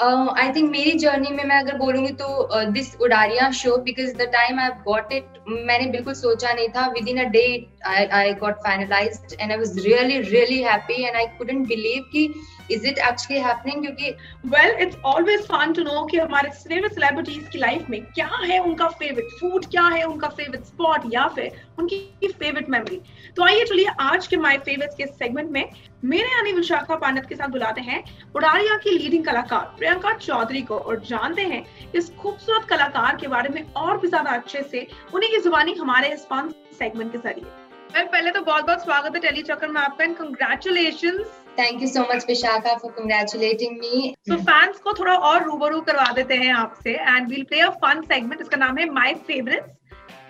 I think मेरी journey में मैं अगर बोलूंगी तो this Udaariyaan show, because the time I got it, मैंने बिल्कुल सोचा नहीं था. Within a day I got finalized and I was really really happy and I couldn't believe कि इज इट एक्चुअली हैपनिंग. क्योंकि well it's always fun to know कि हमारे favourite celebrities की लाइफ में क्या है उनका फेवरेट फूड, क्या है उनका फेवरेट स्पॉट या फिर उनकी फेवरेट मेमोरी. तो आइए चलिए आज के माय फेवरेट्स के सेगमेंट में मेरे यानी विशाखा पांडित के साथ बुलाते हैं उडारिया की लीडिंग कलाकार प्रियंका चौधरी को और जानते हैं इस खूबसूरत कलाकार के बारे में और भी ज्यादा अच्छे से उन्हीं की जुबानी हमारे इस फन सेगमेंट के जरिए. वेल पहले तो बहुत बहुत स्वागत है टेली चक्कर में आपका and congratulations. Thank you so much Vishakha for congratulating me. तो फैंस को थोड़ा और रूबरू करवा देते हैं आपसे and we'll play a fun segment. इसका नाम है माय फेवरेट्स,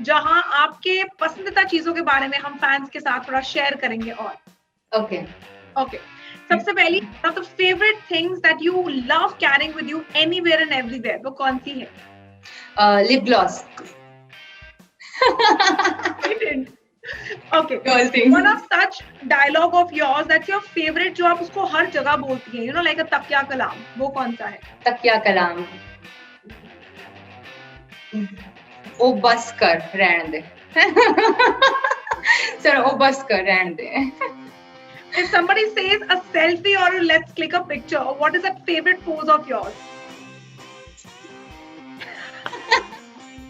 जहां आपके पसंदीदा चीजों के बारे में हम फैंस के साथ थोड़ा शेयर करेंगे. और ओके ओके सबसे पहली the favourite things that you love carrying with you anywhere and everywhere, वो कौन सी है? Lip gloss. Okay. Girl thing. One of such dialogue of yours that's your favorite, जो आप उसको हर जगह बोलती हैं, you know, like a तकिया कलाम, वो कौन सा है? तकिया कलाम. ओ बस कर रहने दे. सर ओ बस कर रहने दे. If somebody says a selfie or let's click a picture, what is that favorite pose of yours?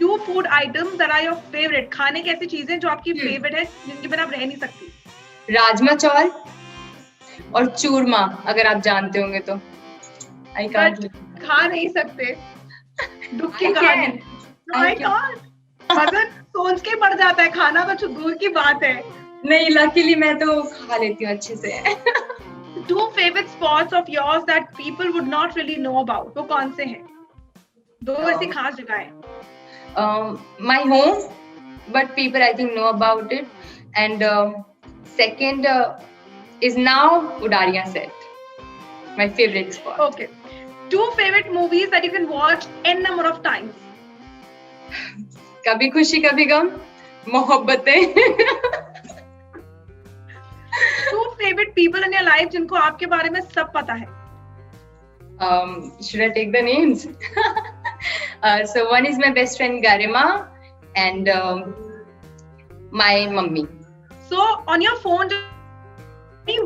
Two food items that are your favorite, खाने की ऐसी चीजें जो आपकी फेवरेट है जिनके बिना आप रह नहीं सकती. राजमा चावल और चूरमा, अगर आप जानते होंगे तो. I can't. खा नहीं सकते. दुख की कहानी. I can't. मदन सोच के पड़ जाता है, खाना तो दूर की बात है. नहीं, लकीली मैं तो खा लेती हूँ अच्छे से. Two favorite spots of yours that people would not really know about, वो कौन से हैं? दो ऐसी खास जगहें. My home, but people I think know about it, and second is now Udaria set, my favorite spot. Okay, two favorite movies that you can watch n number of times. कभी खुशी कभी गम, Mohabbatein. Two favorite people in your life जिनको आपके बारे में सब पता है. Should I take the names? So one is my best friend Garima and my mummy. So on your phone,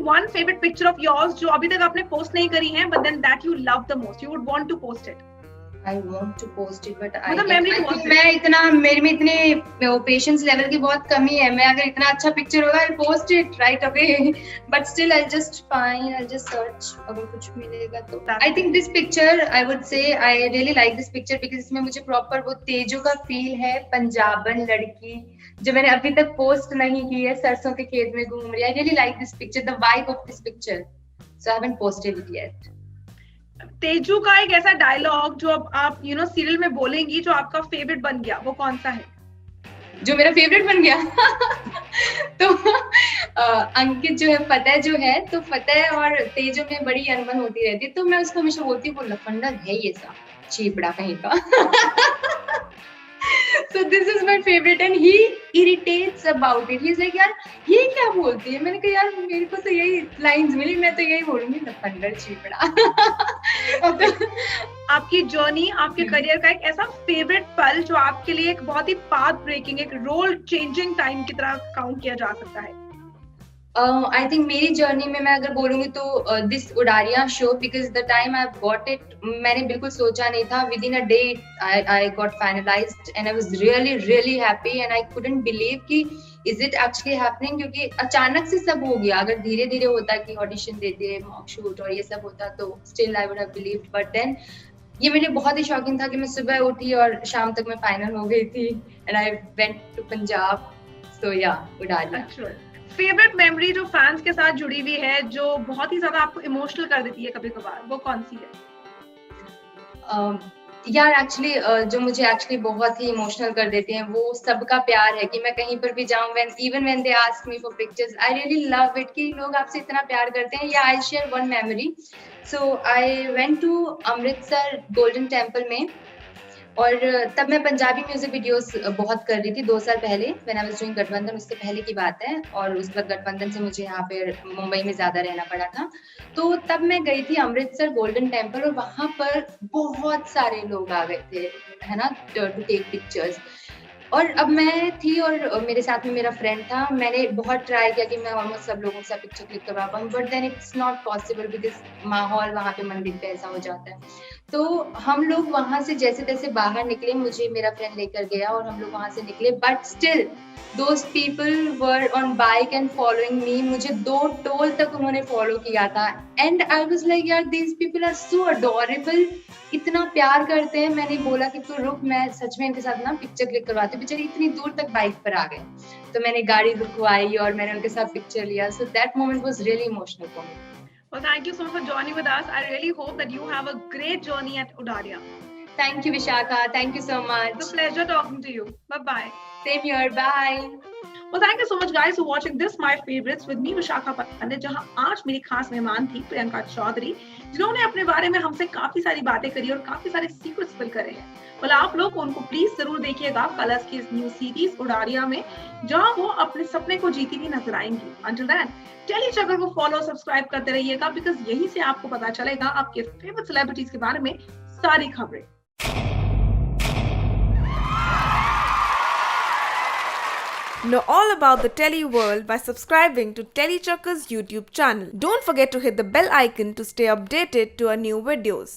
one favorite picture of yours जो अभी तक आपने पोस्ट नहीं करी है, but then that you love the most, you would want to post it. I want to post it, but मैं इतना मेरे में इतने पेशेंस लेवल की बहुत कमी है. मैं अगर इतना अच्छा पिक्चर होगा I'll post it right away, but still I'll just search अगर कुछ मिलेगा तो. I think this picture I would say I really like this picture because इसमें मुझे प्रॉपर वो तेजो का फील है, पंजाबन लड़की जो मैंने अभी तक पोस्ट नहीं की है, सरसों के खेत में घूम रही है. I really like this picture, the vibe of this picture, so I haven't posted it yet. Tezu का एक ऐसा डायलॉग जो अब आप सीरियल में बोलेंगी जो आपका फेवरेट बन गया, वो कौन सा है? जो मेरा फेवरेट बन गया तो अंकित जो है, फतेह जो है, तो फतेह और तेजो में बड़ी अनबन होती रहती है, तो मैं उसको हमेशा बोलती हूँ वो लफंडा है ये सा चीपड़ा कहीं का. So this is my favorite and he irritates about it. He's like यार ये क्या बोलती है? मैंने कहा यार मेरे को तो यही लाइंस मिली, मैं तो यही बोलूंगी लफंडर चीपड़ा. आपकी जर्नी, आपके करियर का एक ऐसा फेवरेट पल जो आपके लिए एक बहुत ही पाथ ब्रेकिंग, एक रोल चेंजिंग टाइम की तरह काउंट किया जा सकता है. आई थिंक मेरी जर्नी में मैं अगर बोलूंगी तो this Udaariyaan show, because the time I got it, मैंने बिल्कुल सोचा नहीं था. Within a day I got finalized and I was really really happy and I couldn't believe कि इज इट एक्चुअली हैपनिंग. क्योंकि अचानक से सब हो गया. अगर धीरे धीरे होता कि ऑडिशन देते, मॉक शूट और ये सब होता तो still I would have believed, but then ये मेरे लिए बहुत ही शॉकिंग था कि मैं सुबह उठी और शाम तक मैं फाइनल हो गई थी and I went to Punjab. So yeah Udaariyaan. Favourite memory जो फैंस के साथ जुड़ी हुई है, जो बहुत ही ज्यादा आपको इमोशनल कर देती है कभी कभार, वो कौन सी है? यार एक्चुअली जो मुझे एक्चुअली बहुत ही इमोशनल कर देते हैं वो सबका प्यार है. कि मैं कहीं पर भी जाऊं, even when they ask me for pictures, I really love it कि लोग आपसे इतना प्यार करते हैं. या I share one memory. So I went to Amritsar Golden Temple में और तब मैं पंजाबी म्यूजिक वीडियोस बहुत कर रही थी 2 साल पहले, व्हेन आई वाज डूइंग गठबंधन, उससे पहले की बात है। और उसके बाद गठबंधन से मुझे यहाँ पे मुंबई में ज़्यादा रहना पड़ा था। तो तब मैं गई थी अमृतसर गोल्डन टेम्पल और वहाँ पर बहुत सारे लोग आ गए थे, है ना, टू टेक पिक्चर्स। और अब मैं थी और मेरे साथ में मेरा फ्रेंड था। मैंने बहुत ट्राई किया कि मैं ऑलमोस्ट सब लोगों से पिक्चर क्लिक करवा पाऊँ, but then it's not possible because माहौल वहाँ पे मंदिर पे ऐसा हो जाता है। तो हम लोग वहां से जैसे तैसे बाहर निकले, मुझे मेरा फ्रेंड लेकर गया और हम लोग वहां से निकले, but still those people were on bike and following me. मुझे 2 टोल तक उन्होंने फॉलो किया था एंड आई वाज लाइक यार these people are so adorable, इतना प्यार करते हैं। मैंने बोला कि तू रुक, मैं सच में इनके साथ ना पिक्चर क्लिक करवाती हूँ। बेचारे इतनी दूर तक बाइक पर आ गए, तो मैंने गाड़ी रुकवाई और मैंने उनके साथ पिक्चर लिया। So that moment was really emotional for me. Well, thank you so much for joining with us. I really hope that you have a great journey at Odaria. Thank you, Vishakha. Thank you so much. It's a pleasure talking to you. Bye-bye. Same here. Bye. Well, thank you so much guys for watching this My Favorites with me, Vishakha Pandit, जहां आज मेरी खास मेहमान थी प्रियंका चौधरी, जिन्होंने अपने बारे में हमसे काफी सारी बातें करी और काफी सारे सीक्रेट्स फिल करे हैं। well, आप लोग उनको प्लीज जरूर देखिएगा कलर्स की इस न्यू सीरीज उडारिया में, जहां वो अपने सपने को जीती हुई नजर आएंगी। Until then, टेली चक्कर को फॉलो सब्सक्राइब करते रहिएगा, बिकॉज यहीं से आपको पता चलेगा आपके फेवरेट सेलिब्रिटीज के बारे में सारी खबरें। Know all about the Telly world by subscribing to Telly Chakka's YouTube channel. Don't forget to hit the bell icon to stay updated to our new videos.